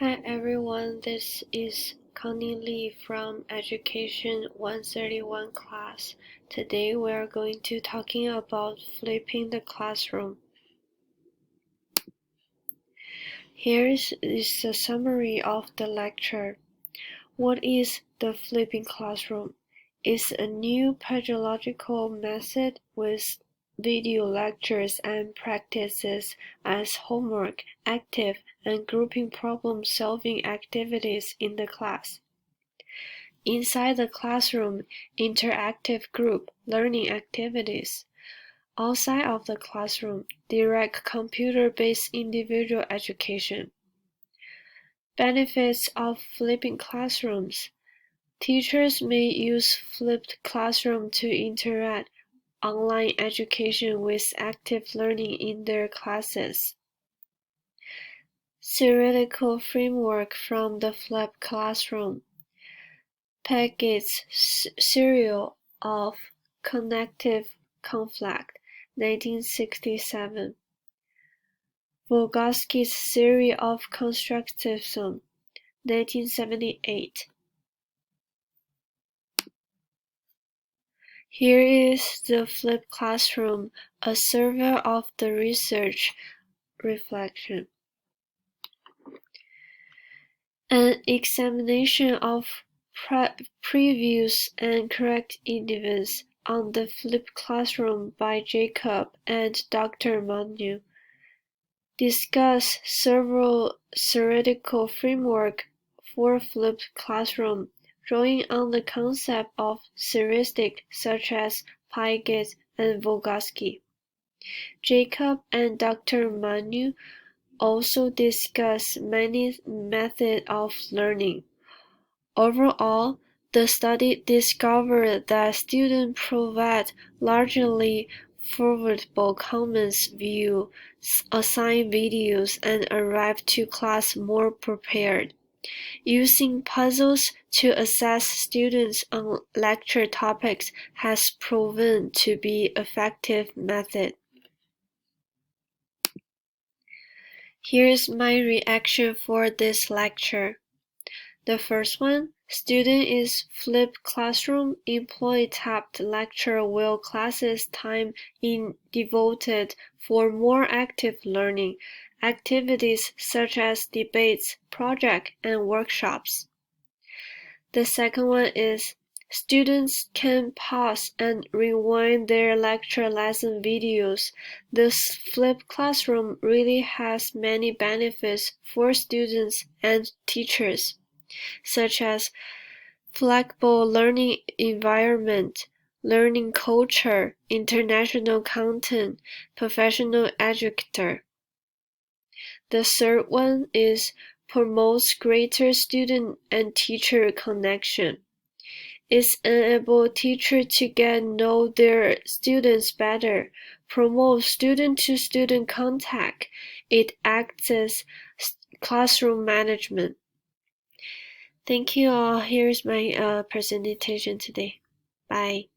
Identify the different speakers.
Speaker 1: Hi everyone, this is Connie Lee from EDUC131 class. Today we are going to talking about flipping the classroom. Here is a summary of the lecture. What is the flipping classroom? It's a new pedagogical method with video lectures and practices as homework, active, and grouping problem-solving activities in the class. Inside the classroom, interactive group learning activities. Outside of the classroom, direct computer-based individual education. Benefits of flipping classrooms. Teachers may use flipped classroom to interact online education with active learning in their classes. Theoretical framework from the flipped classroom. Pagets' Serial of Cognitive Conflict, 1967. Vygotsky's Theory of Constructivism, 1978. Here is the flipped classroom, a survey of the research reflection. An examination of previous and correct evidence on the flipped classroom by Jacob and Dr. Manu. Discuss several theoretical framework for flipped classroom, drawing on the concept of heuristic such as Piaget and Vygotsky. Jacob and Dr. Manu also discuss many methods of learning. Overall, the study discovered that students provide largely favorable comments, view assigned videos, and arrive to class more prepared. Using puzzles to assess students on lecture topics has proven to be an effective method. Here's my reaction for this lecture. The first one, student is flipped classroom, employee tapped lecture while classes time in devoted for more active learning, activities such as debates, projects, and workshops. The second one is students can pause and rewind their lecture lesson videos. This flipped classroom really has many benefits for students and teachers, such as flexible learning environment, learning culture, international content, professional educator. The third one is promotes greater student and teacher connection. It enables teachers to get to know their students better, promotes student-to-student contact. It acts as classroom management. Thank you all. Here's my presentation today. Bye.